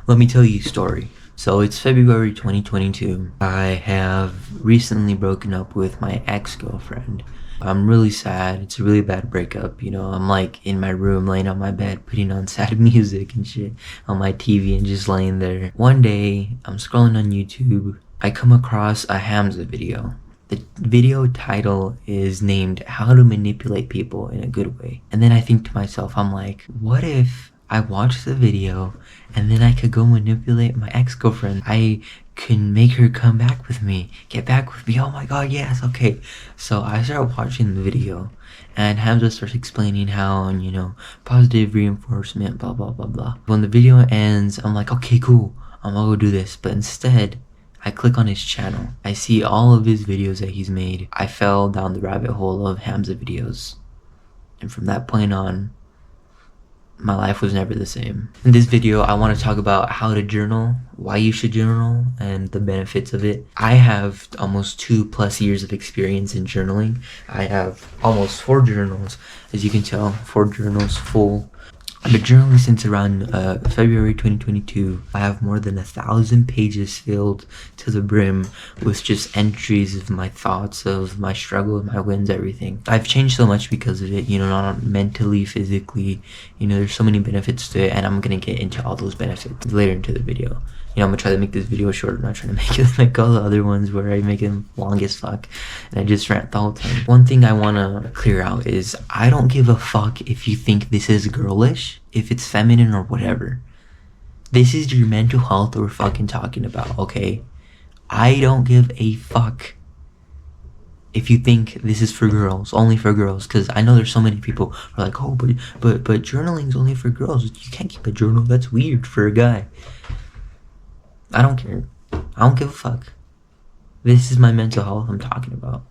Let me tell you a story. So it's February 2022. I have recently broken up with my ex-girlfriend. I'm really sad. It's a really bad breakup. I'm like in my room laying on my bed putting on sad music and shit on my TV and just laying there. One day I'm scrolling on YouTube. I come across a Hamza video. The video title is named How to Manipulate People in a Good Way. And then I think to myself, I'm like, what if I watch the video and then I could go manipulate my ex-girlfriend? I can make her come back with me, get back with me. Oh my god, yes, okay. So I start watching the video and Hamza starts explaining how, positive reinforcement, blah, blah, blah, blah. When the video ends, I'm like, okay, cool, I'm gonna go do this. But instead, I click on his channel. I see all of his videos that he's made. I fell down the rabbit hole of Hamza videos. And from that point on, my life was never the same. In this video, I want to talk about how to journal, why you should journal, and the benefits of it. I have almost 2+ years of experience in journaling. I have almost 4 journals, as you can tell, 4 journals full. I've been journaling since around February 2022. I have more than 1,000 pages filled to the brim with just entries of my thoughts, of my struggle, my wins, everything. I've changed so much because of it, not mentally, physically. There's so many benefits to it, and I'm gonna get into all those benefits later into the video. I'm gonna try to make this video short. I'm not trying to make it like all the other ones where I make them long as fuck and I just rant the whole time. One thing I wanna clear out is I don't give a fuck if you think this is girlish, if it's feminine or whatever. This is your mental health we're fucking talking about, okay? I don't give a fuck if you think this is for girls, only for girls, because I know there's so many people who are like, oh, but journaling's only for girls. You can't keep a journal. That's weird for a guy. I don't care. I don't give a fuck. This is my mental health I'm talking about.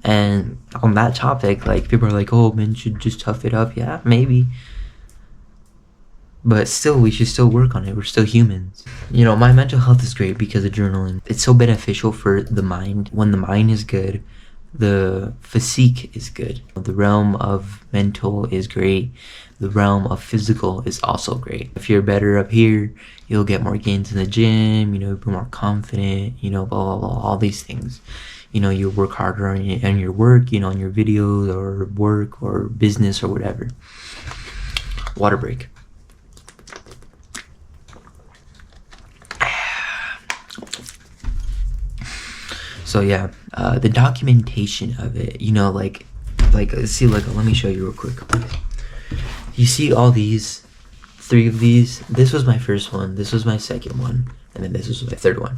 And on that topic, like, people are like, oh, men should just tough it up. Yeah, maybe. But still, we should still work on it. We're still humans. My mental health is great because of journaling. It's so beneficial for the mind. When the mind is good, the physique is good. The realm of mental is great. The realm of physical is also great. If you're better up here, you'll get more gains in the gym, you'll be more confident, blah, blah, blah, all these things. You'll work harder on your work, on your videos or work or business or whatever. Water break. So yeah, the documentation of it, see, let me show you real quick. You see all these, 3 of these? This was my first one, this was my second one, and then this was my third one.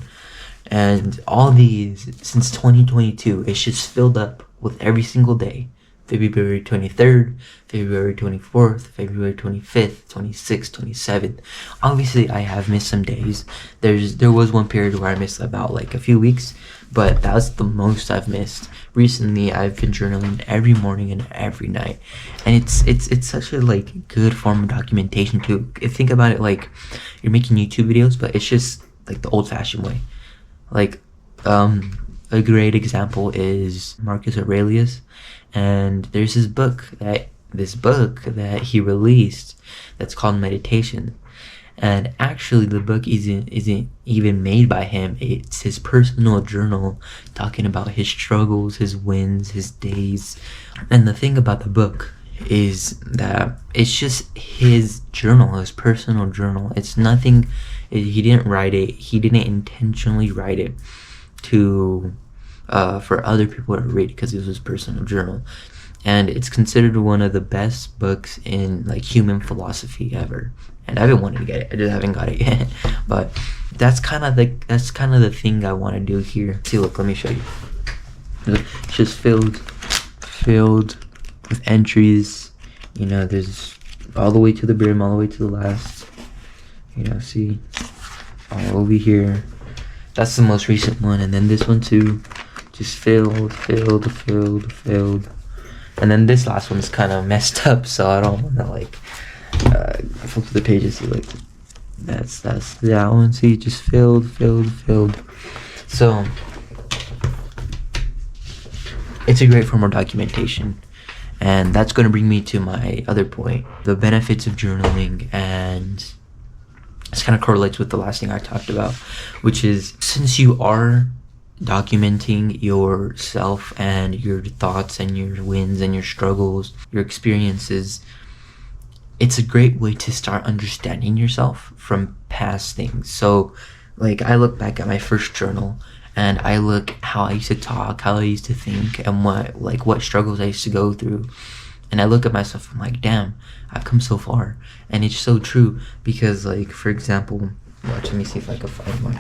And all these, since 2022, it's just filled up with every single day. February 23rd, February 24th, February 25th, 26th, 27th. Obviously, I have missed some days. There was one period where I missed about like a few weeks, but that's the most I've missed. Recently, I've been journaling every morning and every night, and it's such a good form of documentation too. Think about it like you're making YouTube videos, but it's just like the old-fashioned way. A great example is Marcus Aurelius, and there's this book that he released that's called Meditation. And actually, the book isn't even made by him. It's his personal journal talking about his struggles, his wins, his days. And the thing about the book is that it's just his journal, his personal journal. It's nothing, he didn't write it, he didn't intentionally write it to for other people to read because it was his personal journal. And it's considered one of the best books in human philosophy ever. And I've been wanting to get it. I just haven't got it yet. But that's kind of the thing I want to do here. See, look, let me show you. It's just filled with entries. There's all the way to the brim, all the way to the last. See, all over here. That's the most recent one, and then this one too, just filled. And then this last one's kind of messed up, so I don't want to flip to the pages. See, that's that one. See, just filled. So it's a great form of documentation, and that's going to bring me to my other point: the benefits of journaling and This kind of correlates with the last thing I talked about, which is, since you are documenting yourself and your thoughts and your wins and your struggles, your experiences, it's a great way to start understanding yourself from past things. So, like, I look back at my first journal and I look how I used to talk, how I used to think, and what struggles I used to go through. And I look at myself, I'm like, damn, I've come so far. And it's so true because, like, for example, watch, let me see if I can find one.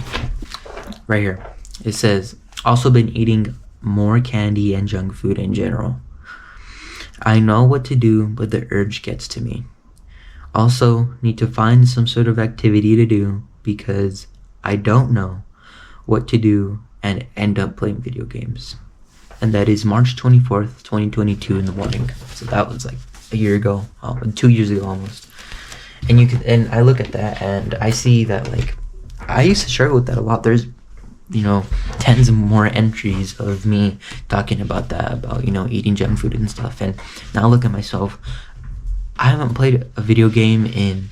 Right here. It says, also been eating more candy and junk food in general. I know what to do, but the urge gets to me. Also, need to find some sort of activity to do because I don't know what to do and end up playing video games. And that is March 24th, 2022 in the morning. So that was like a year ago, 2 years ago almost. And I look at that and I see that, like, I used to struggle with that a lot. There's, tens of more entries of me talking about that, about, eating junk food and stuff. And now I look at myself, I haven't played a video game in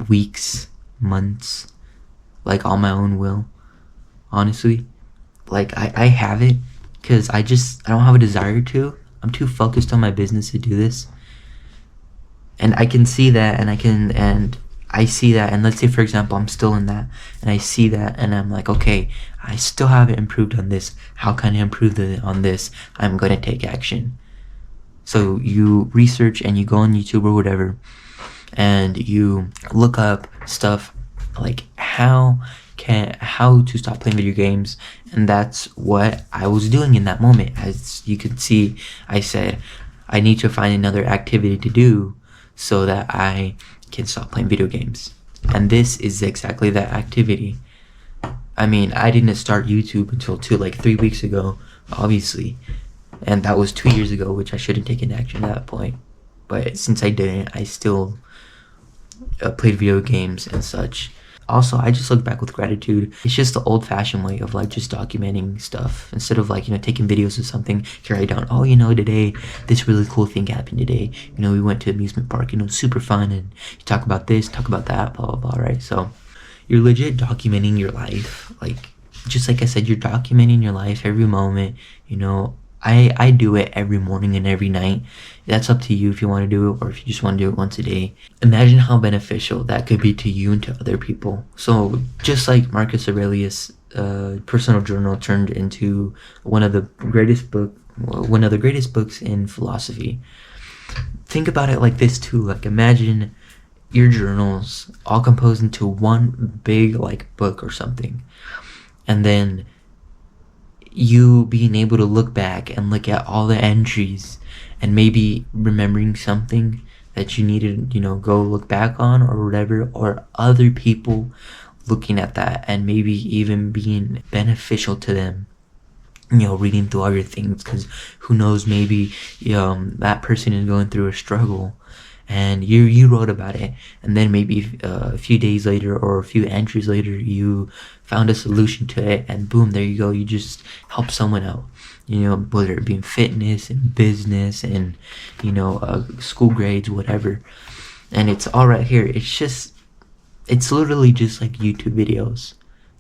weeks, months, like on my own will, honestly. Like, I have it because I don't have a desire to. I'm too focused on my business to do this. And I can see that, and I see that, and let's say, for example, I'm still in that, and I see that, and I'm like, okay, I still haven't improved on this. How can I improve on this? I'm going to take action. So you research and you go on YouTube or whatever, and you look up stuff like how to stop playing video games. And that's what I was doing in that moment. As you can see, I said, I need to find another activity to do so that I can stop playing video games. And this is exactly that activity. I mean, I didn't start YouTube until 3 weeks ago, obviously. And that was 2 years ago, which I should have taken action at that point. But since I didn't, I still played video games and such. Also, I just look back with gratitude. It's just the old-fashioned way of, like, just documenting stuff. Instead of, like, taking videos of something, you write down, oh, today, this really cool thing happened today. We went to amusement park, super fun, and you talk about this, talk about that, blah, blah, blah, right? So, you're legit documenting your life. Like, just like I said, you're documenting your life every moment, I do it every morning and every night. That's up to you if you want to do it or if you just want to do it once a day. Imagine how beneficial that could be to you and to other people. So just like Marcus Aurelius' personal journal turned into one of the greatest books in philosophy. Think about it like this too. Like, imagine your journals all composed into one big, like, book or something. And then you being able to look back and look at all the entries and maybe remembering something that you needed, go look back on or whatever, or other people looking at that and maybe even being beneficial to them, reading through all your things, because who knows, maybe that person is going through a struggle and you wrote about it, and then maybe a few days later or a few entries later you found a solution to it, and boom, there you go, you just help someone out, whether it be in fitness and business and school grades, whatever. And it's all right here. It's literally just like YouTube videos,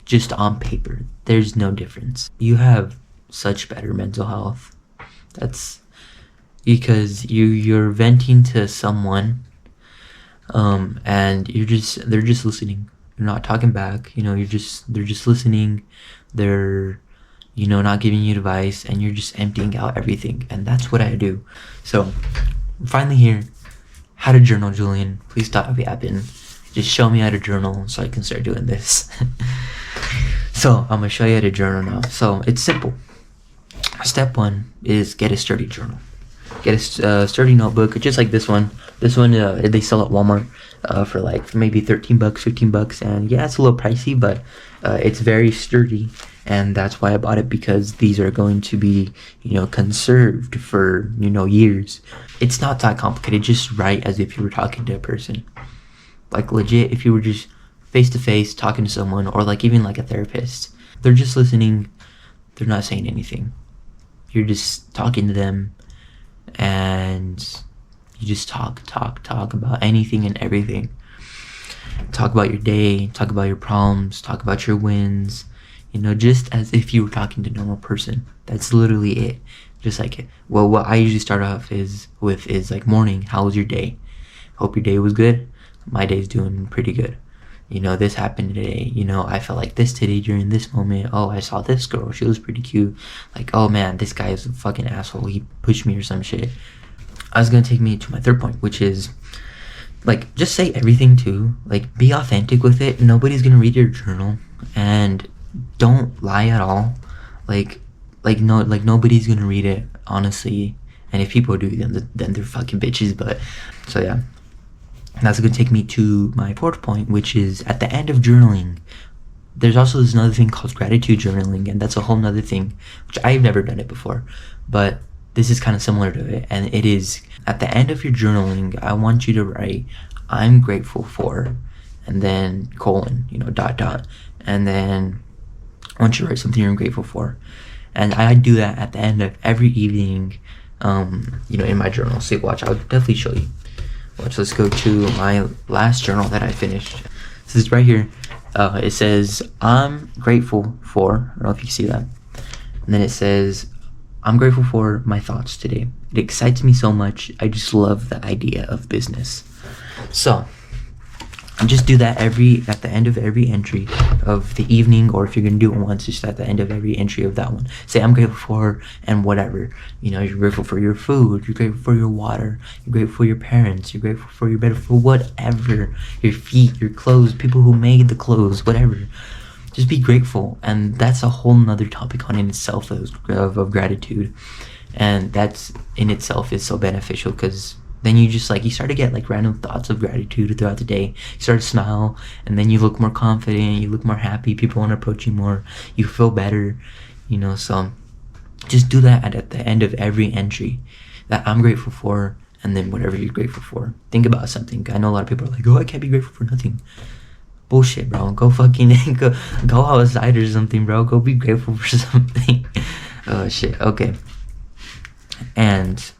just on paper. There's no difference. You have such better mental health. That's because you're venting to someone, and they're just listening. You're not talking back. They're just listening. They're not giving you advice, and you're just emptying out everything. And that's what I do. So I'm finally here. How to journal, Julian? Please stop yapping. Just show me how to journal so I can start doing this. So I'm gonna show you how to journal now. So it's simple. Step 1 is get a sturdy journal. Get a sturdy notebook, just like this one. This one they sell at Walmart for like maybe $13, $15, and yeah, it's a little pricey, but it's very sturdy, and that's why I bought it, because these are going to be conserved for years. It's not that complicated. Just write as if you were talking to a person, like legit. If you were just face to face talking to someone, or like even like a therapist, they're just listening. They're not saying anything. You're just talking to them, and you just talk about anything and everything. Talk about your day, talk about your problems, talk about your wins, just as if you were talking to a normal person. That's literally it. Just like it. Well, what I usually start off is like, morning, how was your day? Hope your day was good. My day's doing pretty good. This happened today. I felt like this today during this moment. Oh, I saw this girl. She was pretty cute. Like, oh man, this guy is a fucking asshole. He pushed me or some shit. I was gonna take me to my third point, which is, like, just say everything too. Like, be authentic with it. Nobody's gonna read your journal, and don't lie at all. Nobody's gonna read it, honestly. And if people do, then they're fucking bitches. But so yeah, that's gonna take me to my fourth point, which is at the end of journaling. There's also this another thing called gratitude journaling, and that's a whole nother thing, which I've never done it before, but this is kind of similar to it. And it is, at the end of your journaling, I want you to write, I'm grateful for, and then colon, dot dot, and then I want you to write something you're grateful for. And I do that at the end of every evening, in my journal. So watch, I'll definitely show you. Watch, let's go to my last journal that I finished. This is right here. It says, I'm grateful for, I don't know if you can see that. And then it says, I'm grateful for my thoughts today. It excites me so much. I just love the idea of business. So just do that at the end of every entry of the evening, or if you're gonna do it once, just at the end of every entry of that one. Say, I'm grateful for, and whatever. You're grateful for your food, you're grateful for your water, you're grateful for your parents, you're grateful for your bed, for whatever. Your feet, your clothes, people who made the clothes, whatever. Just be grateful. And that's a whole nother topic on in itself of gratitude. And that's in itself is so beneficial, because then you just you start to get random thoughts of gratitude throughout the day. You start to smile, and then you look more confident, you look more happy, people want to approach you more, you feel better, so just do that at the end of every entry, that I'm grateful for, and then whatever you're grateful for. Think about something. I know a lot of people are like, oh, I can't be grateful for nothing. Bullshit, bro. Go fucking go outside or something, bro. Go be grateful for something. Oh shit. Okay. And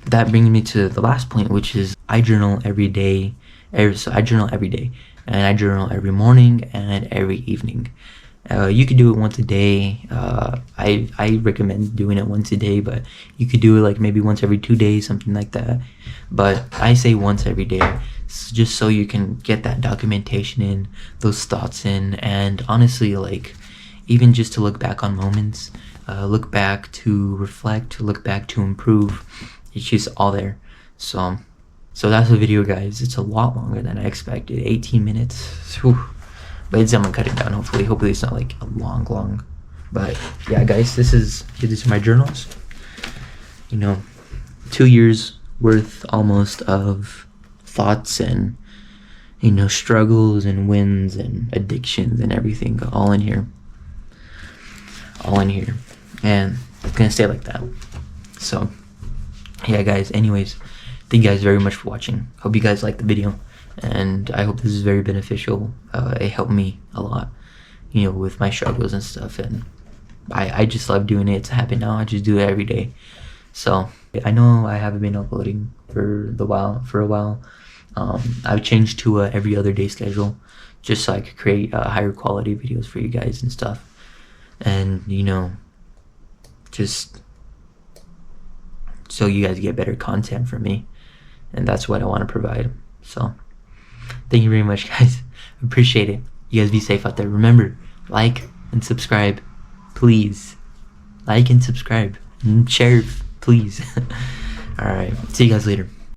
that brings me to the last point, which is I journal every day. So I journal every day, and I journal every morning and every evening. You could do it once a day. I recommend doing it once a day, but you could do it maybe once every 2 days, something like that. But I say once every day, just so you can get that documentation in, those thoughts in, and honestly, even just to look back on moments, look back to reflect, look back to improve. It's just all there. So that's the video, guys. It's a lot longer than I expected. 18 minutes. Whew. But I'm gonna cut it down. Hopefully it's not a long. But yeah, guys, these are my journals. 2 years worth almost of thoughts and struggles and wins and addictions and everything, all in here. And it's gonna stay like that. So yeah, guys, anyways, thank you guys very much for watching. Hope you guys liked the video, and I hope this is very beneficial. It helped me a lot, with my struggles and stuff, and I just love doing it. It's a habit now. I just do it every day. So I know I haven't been uploading for a while. I've changed to a every other day schedule, just so I could create higher quality videos for you guys and stuff, and just so you guys get better content from me, and that's what I want to provide. So thank you very much, guys. Appreciate it. You guys be safe out there. Remember, like and subscribe, please. Like and subscribe and share, please. All right, see you guys later.